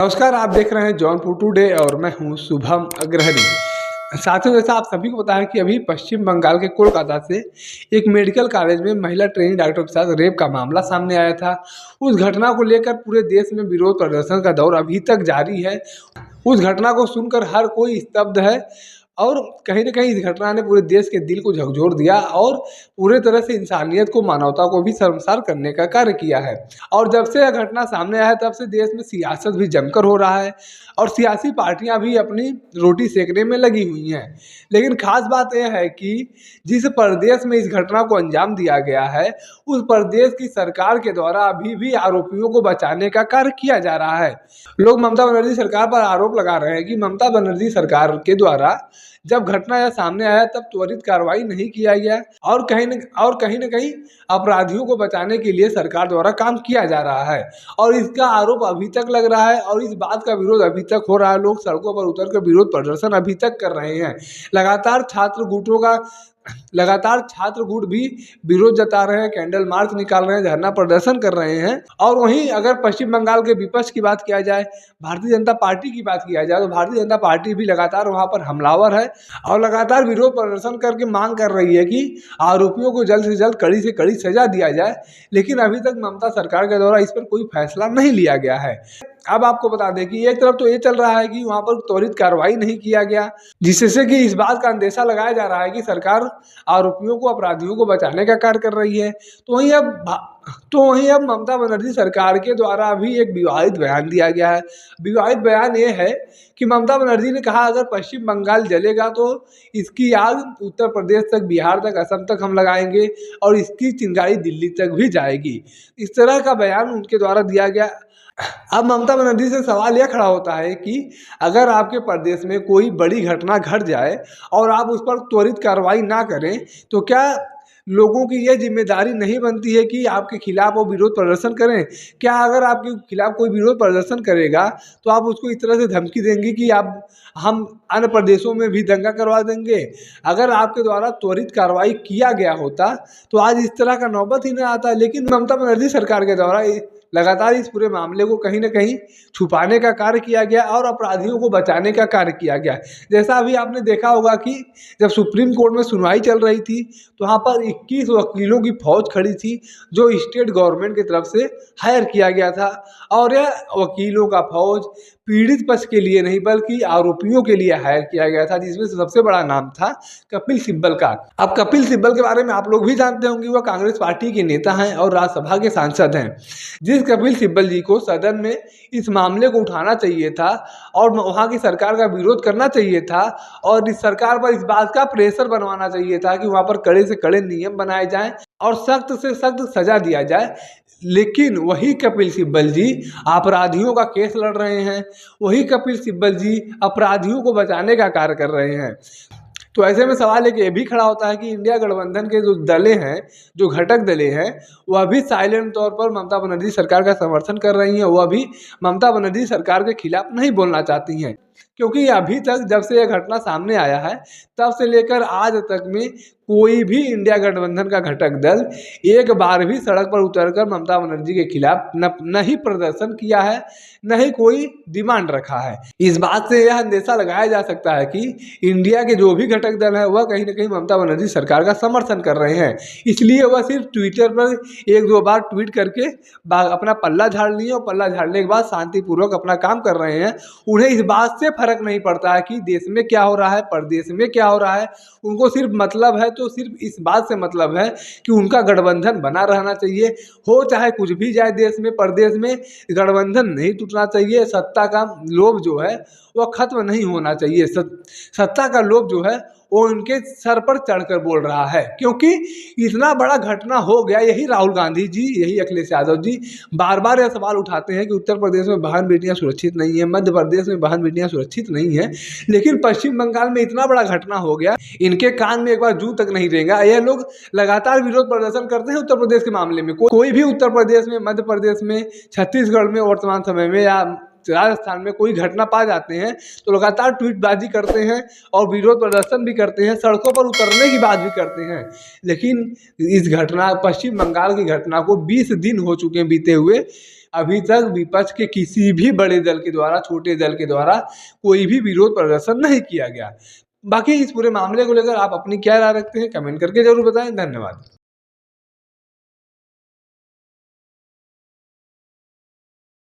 नमस्कार, आप देख रहे हैं जौनपुर टुडे और मैं हूं शुभम अग्रहरी। साथियों, जैसा आप सभी को पता है कि अभी पश्चिम बंगाल के कोलकाता से एक मेडिकल कॉलेज में महिला ट्रेनी डॉक्टर के साथ रेप का मामला सामने आया था। उस घटना को लेकर पूरे देश में विरोध प्रदर्शन का दौर अभी तक जारी है। उस घटना को सुनकर हर कोई स्तब्ध है और कहीं न कहीं इस घटना ने पूरे देश के दिल को झकझोर दिया और पूरे तरह से इंसानियत को, मानवता को भी शर्मसार करने का कार्य किया है। और जब से यह घटना सामने आया है तब से देश में सियासत भी जमकर हो रहा है और सियासी पार्टियां भी अपनी रोटी सेकने में लगी हुई हैं। लेकिन खास बात यह है कि जिस प्रदेश में इस घटना को अंजाम दिया गया है, उस प्रदेश की सरकार के द्वारा अभी भी आरोपियों को बचाने का कार्य किया जा रहा है। लोग ममता बनर्जी सरकार पर आरोप लगा रहे हैं कि ममता बनर्जी सरकार के द्वारा जब घटना यह सामने आया तब त्वरित कार्रवाई नहीं किया गया और कहीं न कहीं अपराधियों को बचाने के लिए सरकार द्वारा काम किया जा रहा है। और इसका आरोप अभी तक लग रहा है और इस बात का विरोध अभी तक हो रहा है। लोग सड़कों पर उतरकर विरोध प्रदर्शन अभी तक कर रहे हैं। लगातार छात्र गुट भी विरोध जता रहे हैं, कैंडल मार्च निकाल रहे हैं, धरना प्रदर्शन कर रहे हैं। और वहीं अगर पश्चिम बंगाल के विपक्ष की बात किया जाए, भारतीय जनता पार्टी की बात किया जाए, तो भारतीय जनता पार्टी भी लगातार वहां पर हमलावर है और लगातार विरोध प्रदर्शन करके मांग कर रही है कि आरोपियों को जल्द से जल्द कड़ी से कड़ी सजा दिया जाए। लेकिन अभी तक ममता सरकार के द्वारा इस पर कोई फैसला नहीं लिया गया है। अब आपको बता दें कि एक तरफ तो ये चल रहा है कि वहां पर त्वरित कार्रवाई नहीं किया गया, जिससे कि इस बात का अंदेशा लगाया जा रहा है कि सरकार आरोपियों को, अपराधियों को बचाने का कार्य कर रही है। तो वहीं अब ममता बनर्जी सरकार के द्वारा भी एक विवादित बयान दिया गया है। विवादित बयान ये है कि ममता बनर्जी ने कहा अगर पश्चिम बंगाल जलेगा तो इसकी आग उत्तर प्रदेश तक, बिहार तक, असम तक हम लगाएंगे और इसकी चिंगारी दिल्ली तक भी जाएगी। इस तरह का बयान उनके द्वारा दिया गया। अब ममता बनर्जी से सवाल यह खड़ा होता है कि अगर आपके प्रदेश में कोई बड़ी घटना घट जाए और आप उस पर त्वरित कार्रवाई ना करें तो क्या लोगों की यह जिम्मेदारी नहीं बनती है कि आपके खिलाफ वो विरोध प्रदर्शन करें? क्या अगर आपके खिलाफ कोई विरोध प्रदर्शन करेगा तो आप उसको इस तरह से धमकी देंगे कि हम अन्य प्रदेशों में भी दंगा करवा देंगे? अगर आपके द्वारा त्वरित कार्रवाई किया गया होता तो आज इस तरह का नौबत ही न आता। लेकिन ममता बनर्जी सरकार के द्वारा लगातार इस पूरे मामले को कहीं न कहीं छुपाने का कार्य किया गया और अपराधियों को बचाने का कार्य किया गया। जैसा अभी आपने देखा होगा कि जब सुप्रीम कोर्ट में सुनवाई चल रही थी तो वहाँ पर 21 वकीलों की फौज खड़ी थी जो स्टेट गवर्नमेंट की तरफ से हायर किया गया था। और यह वकीलों का फौज पीड़ित पक्ष के लिए नहीं बल्कि आरोपियों के लिए हायर किया गया था, जिसमें से सबसे बड़ा नाम था कपिल सिब्बल का। अब कपिल सिब्बल के बारे में आप लोग भी जानते होंगे, वह कांग्रेस पार्टी के नेता हैं और राज्यसभा के सांसद हैं। जिस कपिल सिब्बल जी को सदन में इस मामले को उठाना चाहिए था और वहाँ की सरकार का विरोध करना चाहिए था और इस सरकार पर इस बात का प्रेशर बनवाना चाहिए था कि वहाँ पर कड़े से कड़े नियम बनाए जाएं और सख्त से सख्त सजा दिया जाए। लेकिन वही कपिल सिब्बल जी अपराधियों का केस लड़ रहे हैं, वही कपिल सिब्बल जी अपराधियों को बचाने का कार्य कर रहे हैं। तो ऐसे में सवाल है कि ये भी खड़ा होता है कि इंडिया गठबंधन के जो दलें हैं, जो घटक दलें हैं, वह भी साइलेंट तौर पर ममता बनर्जी सरकार का समर्थन कर रही हैं। वह भी ममता बनर्जी सरकार के खिलाफ नहीं बोलना चाहती हैं, क्योंकि अभी तक जब से यह घटना सामने आया है तब से लेकर आज तक में कोई भी इंडिया गठबंधन का घटक दल एक बार भी सड़क पर उतरकर ममता बनर्जी के खिलाफ न ही प्रदर्शन किया है, न ही कोई डिमांड रखा है। इस बात से यह अंदेशा लगाया जा सकता है कि इंडिया के जो भी घटक दल है वह कहीं न कहीं ममता बनर्जी सरकार का समर्थन कर रहे हैं। इसलिए वह सिर्फ ट्विटर पर 1-2 बार ट्वीट करके अपना पल्ला झाड़ लिए और पल्ला झाड़ने के बाद शांतिपूर्वक अपना काम कर रहे हैं। उन्हें इस बात से फर्क नहीं पड़ता है कि देश में क्या हो रहा है, प्रदेश में क्या हो रहा है। उनको सिर्फ मतलब है, तो सिर्फ इस बात से मतलब है कि उनका गठबंधन बना रहना चाहिए, हो चाहे कुछ भी जाए देश में, प्रदेश में गठबंधन नहीं टूटना चाहिए। सत्ता का लोभ जो है वह खत्म नहीं होना चाहिए। सत्ता का लोभ जो है वो उनके सर पर चढ़कर बोल रहा है, क्योंकि इतना बड़ा घटना हो गया। यही राहुल गांधी जी, यही अखिलेश यादव जी बार बार यह सवाल उठाते हैं कि उत्तर प्रदेश में बहन बेटियां सुरक्षित नहीं है, मध्य प्रदेश में बहन बेटियां सुरक्षित नहीं है, लेकिन पश्चिम बंगाल में इतना बड़ा घटना हो गया, इनके कान में एक बार जू तक नहीं रहेगा। यह लोग लगातार विरोध प्रदर्शन करते हैं उत्तर प्रदेश के मामले में। कोई भी उत्तर प्रदेश में, मध्य प्रदेश में, छत्तीसगढ़ में वर्तमान समय में या राजस्थान में कोई घटना पा जाते हैं तो लगातार ट्वीटबाजी करते हैं और विरोध प्रदर्शन भी करते हैं, सड़कों पर उतरने की बात भी करते हैं। लेकिन इस घटना, पश्चिम बंगाल की घटना को 20 दिन हो चुके हैं बीते हुए, अभी तक विपक्ष के किसी भी बड़े दल के द्वारा, छोटे दल के द्वारा कोई भी विरोध प्रदर्शन नहीं किया गया। बाकी इस पूरे मामले को लेकर आप अपनी क्या राय रखते हैं, कमेंट करके जरूर बताएं। धन्यवाद।